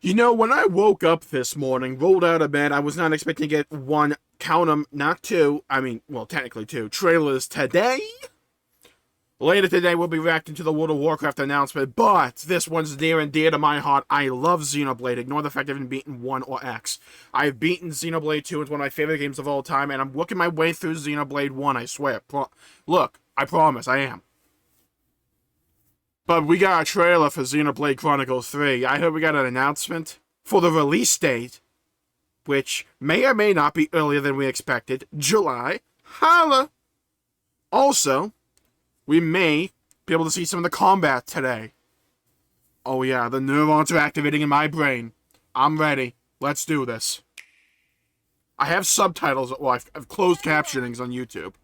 You know, when I woke up this morning, rolled out of bed, I was not expecting to get one, count 'em, not two, I mean, well, technically two, trailers today. Later today, we'll be reacting to the World of Warcraft announcement, but this one's near and dear to my heart. I love Xenoblade. Ignore the fact I haven't beaten 1 or X. I've beaten Xenoblade 2. It's one of my favorite games of all time, and I'm working my way through Xenoblade 1, I swear. Look, I promise, I am. But we got a trailer for Xenoblade Chronicles 3. I heard we got an announcement for the release date, which may or may not be earlier than we expected. July. Holla! Also, we may be able to see some of the combat today. Oh yeah, the neurons are activating in my brain. I'm ready. Let's do this. I have subtitles. Well, I've closed captionings on YouTube.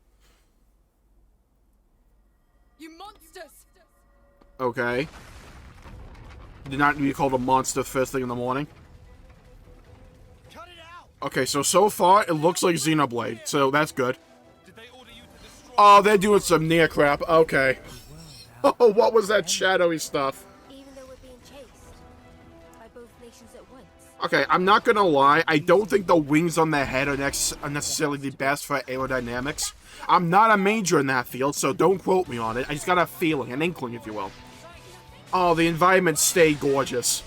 You monsters! Okay. Did not be called a monster first thing in the morning. Cut it out! Okay, so far it looks like Xenoblade, so that's good. Oh, they're doing some near crap. Okay. Oh, what was that shadowy stuff? Even though we're being chased by both nations at once. Okay, I'm not gonna lie. I don't think the wings on their head are necessarily the best for aerodynamics. I'm not a major in that field, so don't quote me on it. I just got a feeling, an inkling, if you will. Oh, the environments stay gorgeous.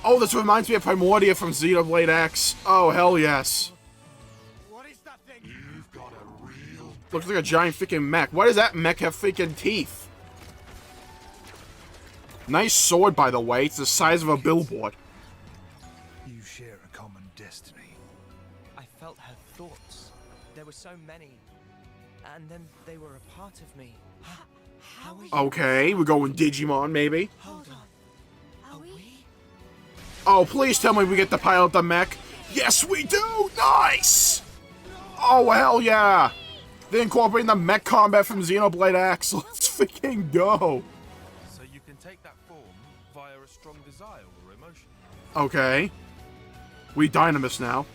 Oh, this reminds me of Primordia from Xenoblade X. Oh, hell yes. Looks like a giant freaking mech. Why does that mech have freaking teeth? Nice sword, by the way. It's the size of a billboard. You share a common destiny. I felt her thoughts. There were so many. And then they were a part of me. How are you? Okay, we're going Digimon, maybe. Hold on. Are we? Oh, please tell me we get to pilot the mech. Yes, we do! Nice! Oh, hell yeah! They're incorporating the mech combat from Xenoblade X. Let's freaking go. So you can take that form via a strong desire or emotion. Okay. We Dynamis now.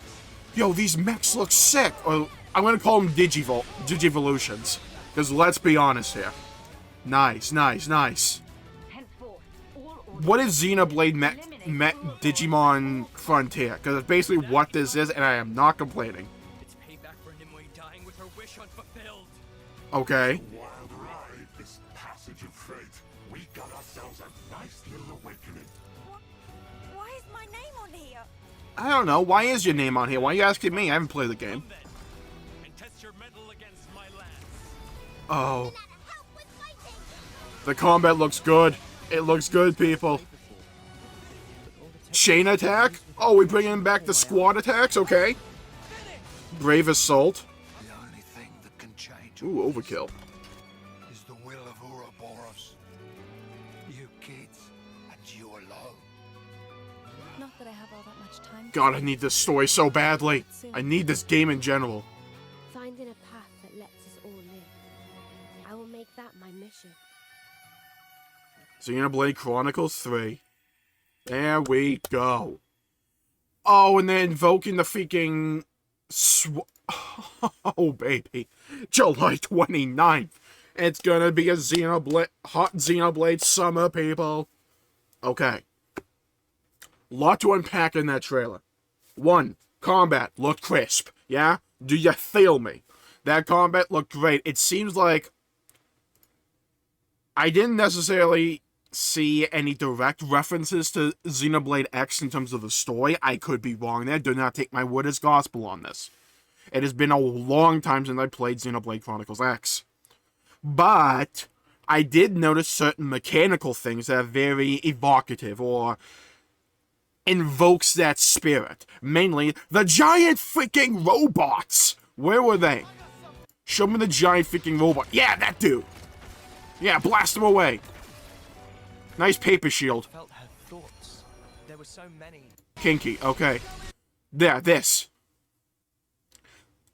Yo, these mechs look sick. Or, I'm gonna call them Digivolutions. Because let's be honest here. Nice, nice, nice. What is Xenoblade Mech Digimon Frontier? Because it's basically what this is, and I am not complaining. It's payback for Nimue dying with her wish unfulfilled. Okay. Wild ride, this passage of fate. We got ourselves a nice little awakening. Why is my name on here? I don't know. Why is your name on here? Why are you asking me? I haven't played the game. And test your mettle against my lance. Oh. The combat looks good. It looks good, people. Chain attack? Oh, we bringing back the squad attacks? Okay. Brave Assault. The only thing that can change Ooh, overkill. is the will of Ouroboros. You kids, and you alone. Not that I have all that much time. God, I need this story so badly. I need this game in general. Finding a path that lets us all live. I will make that my mission. Xenoblade Chronicles 3. There we go. Oh, and they're invoking the freaking... Oh, baby. July 29th. It's gonna be a hot Xenoblade summer, people. Okay. Lot to unpack in that trailer. 1. Combat looked crisp. Yeah? Do you feel me? That combat looked great. It seems like... I didn't necessarily see any direct references to Xenoblade X in terms of the story. I could be wrong there. Do not take my word as gospel on this. It has been a long time since I played Xenoblade Chronicles X. But I did notice certain mechanical things that are very evocative or invokes that spirit. Mainly, the giant freaking robots! Where were they? Show me the giant freaking robot. Yeah, that dude! Yeah, blast him away. Nice paper shield. Felt her thoughts. There were so many. Kinky, okay. There, this.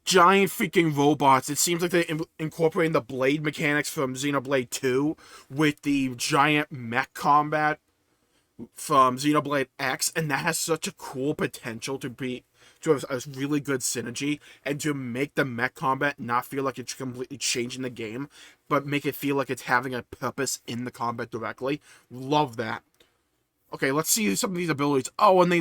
Giant freaking robots. It seems like they're incorporating the blade mechanics from Xenoblade 2 with the giant mech combat from Xenoblade X, and that has such a cool potential to have a really good synergy, and to make the mech combat not feel like it's completely changing the game, but make it feel like it's having a purpose in the combat directly. Love that. Okay, let's see some of these abilities. Oh, and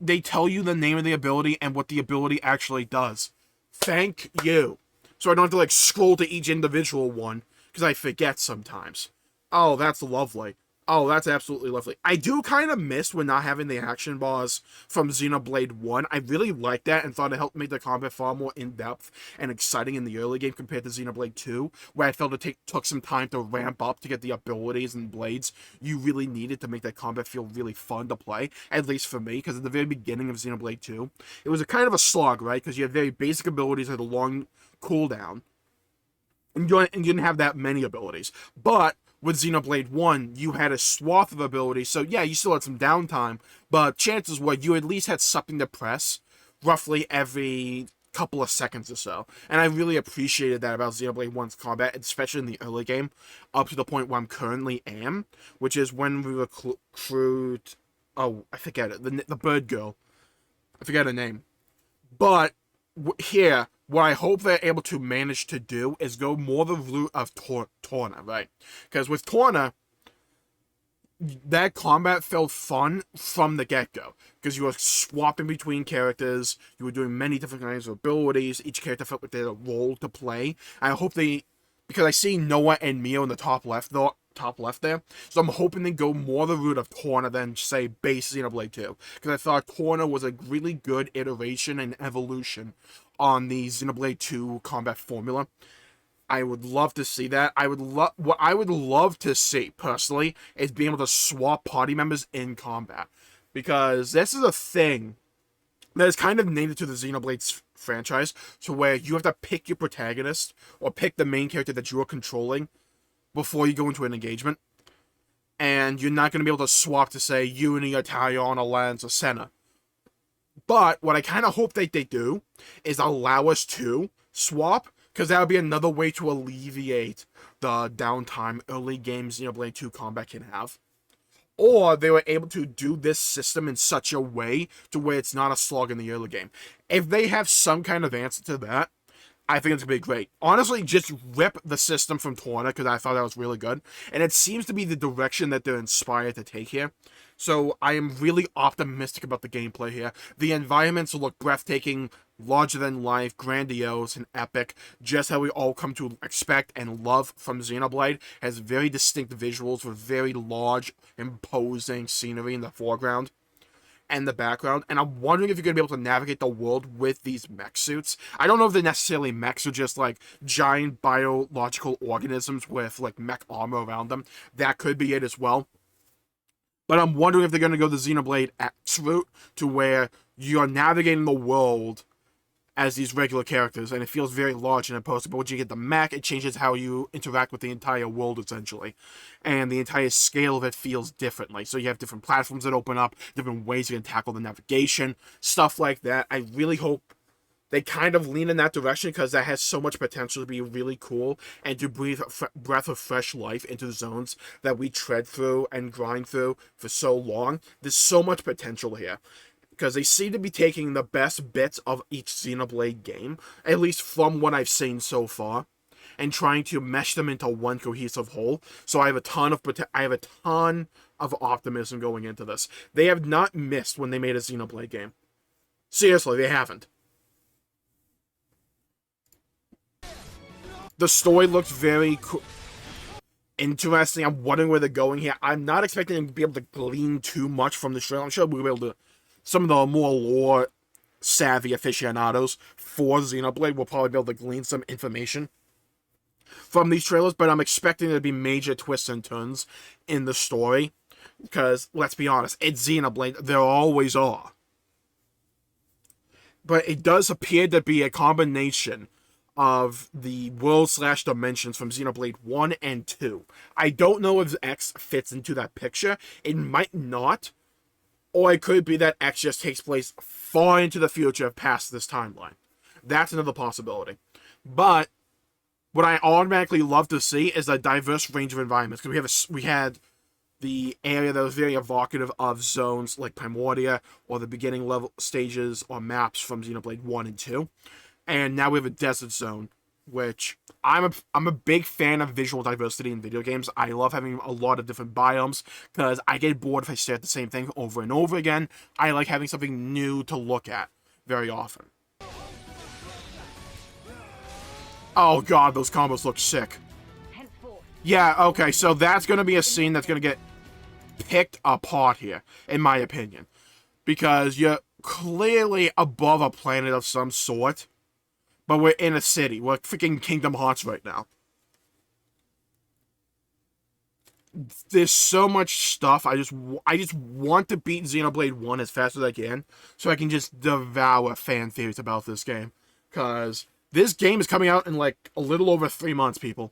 they tell you the name of the ability and what the ability actually does. Thank you. So I don't have to like scroll to each individual one, because I forget sometimes. Oh, that's lovely. Oh, that's absolutely lovely. I do kind of miss when not having the action bars from Xenoblade 1. I really liked that and thought it helped make the combat far more in-depth and exciting in the early game compared to Xenoblade 2, where I felt it took some time to ramp up to get the abilities and blades you really needed to make that combat feel really fun to play, at least for me, because at the very beginning of Xenoblade 2, it was a kind of a slog, right? Because you had very basic abilities with a long cooldown, and you didn't have that many abilities. But with Xenoblade 1, you had a swath of abilities, so yeah, you still had some downtime, but chances were you at least had something to press roughly every couple of seconds or so. And I really appreciated that about Xenoblade 1's combat, especially in the early game, up to the point where I'm currently am, which is when we recruit... Oh, I forget it. The bird girl. I forget her name. But here, what I hope they're able to manage to do is go more the route of Torna, right? Because with Torna, that combat felt fun from the get-go. Because you were swapping between characters, you were doing many different kinds of abilities, each character felt like they had a role to play. I hope they... Because I see Noah and Mio in the top left there. So I'm hoping they go more the route of Torna than, say, base Xenoblade 2. Because I thought Torna was a really good iteration and evolution on the Xenoblade 2 combat formula. I would love to see that. What I would love to see, personally, is being able to swap party members in combat. Because this is a thing that is kind of native to the Xenoblade franchise, to where you have to pick your protagonist, or pick the main character that you are controlling, before you go into an engagement. And you're not going to be able to swap to, say, Uni, or Talion, or Lance, or Senna. But what I kind of hope that they do is allow us to swap, because that would be another way to alleviate the downtime early game Xenoblade 2 combat can have. Or they were able to do this system in such a way to where it's not a slog in the early game. If they have some kind of answer to that, I think it's going to be great. Honestly, just rip the system from Torna, because I thought that was really good. And it seems to be the direction that they're inspired to take here. So I am really optimistic about the gameplay here. The environments look breathtaking, larger than life, grandiose, and epic. Just how we all come to expect and love from Xenoblade. It has very distinct visuals with very large, imposing scenery in the foreground and the background, and I'm wondering if you're going to be able to navigate the world with these mech suits. I don't know if they're necessarily mechs or just, like, giant biological organisms with, like, mech armor around them. That could be it as well. But I'm wondering if they're going to go the Xenoblade X route, to where you're navigating the world as these regular characters, and it feels very large and imposing. But once you get the mech, it changes how you interact with the entire world, essentially. And the entire scale of it feels differently. So you have different platforms that open up, different ways you can tackle the navigation, stuff like that. I really hope they kind of lean in that direction, because that has so much potential to be really cool and to breathe a breath of fresh life into the zones that we tread through and grind through for so long. There's so much potential here, because they seem to be taking the best bits of each Xenoblade game, at least from what I've seen so far, and trying to mesh them into one cohesive whole. So I have a ton of optimism going into this. They have not missed when they made a Xenoblade game. Seriously, they haven't. The story looks very interesting. I'm wondering where they're going here. I'm not expecting to be able to glean too much from the trailer. I'm sure we'll be able to... Some of the more lore-savvy aficionados for Xenoblade will probably be able to glean some information from these trailers, but I'm expecting there to be major twists and turns in the story, because, let's be honest, it's Xenoblade. There always are. But it does appear to be a combination of the world/dimensions from Xenoblade 1 and 2. I don't know if X fits into that picture. It might not. Or it could be that X just takes place far into the future past this timeline. That's another possibility. But what I automatically love to see is a diverse range of environments. Because we had the area that was very evocative of zones like Primordia, or the beginning level stages or maps from Xenoblade 1 and 2. And now we have a desert zone which I'm a big fan of visual diversity in video games. I love having a lot of different biomes because I get bored if I stare at the same thing over and over again. I like having something new to look at very often. Oh god, those combos look sick. Yeah, okay, so that's going to be a scene that's going to get picked apart here, in my opinion. Because you're clearly above a planet of some sort, but we're in a city. We're freaking Kingdom Hearts right now. There's so much stuff. I just want to beat Xenoblade 1 as fast as I can, so I can just devour fan theories about this game. Because this game is coming out in like a little over 3 months, people.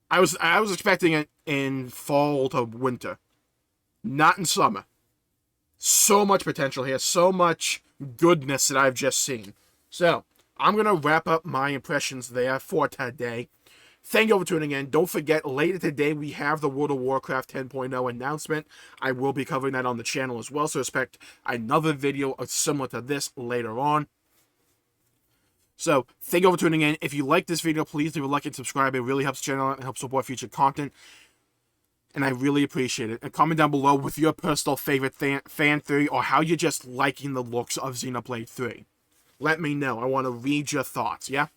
I was expecting it in fall to winter, not in summer. So much potential here, so much goodness that I've just seen. So, I'm going to wrap up my impressions there for today. Thank you for tuning in. Don't forget, later today we have the World of Warcraft 10.0 announcement. I will be covering that on the channel as well, so expect another video similar to this later on. So, thank you for tuning in. If you like this video, please leave a like and subscribe. It really helps the channel and helps support future content. And I really appreciate it. And comment down below with your personal favorite fan theory or how you're just liking the looks of Xenoblade 3. Let me know. I want to read your thoughts, yeah?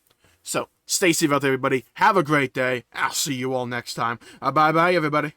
So, stay safe out there, everybody. Have a great day. I'll see you all next time. Bye-bye, everybody.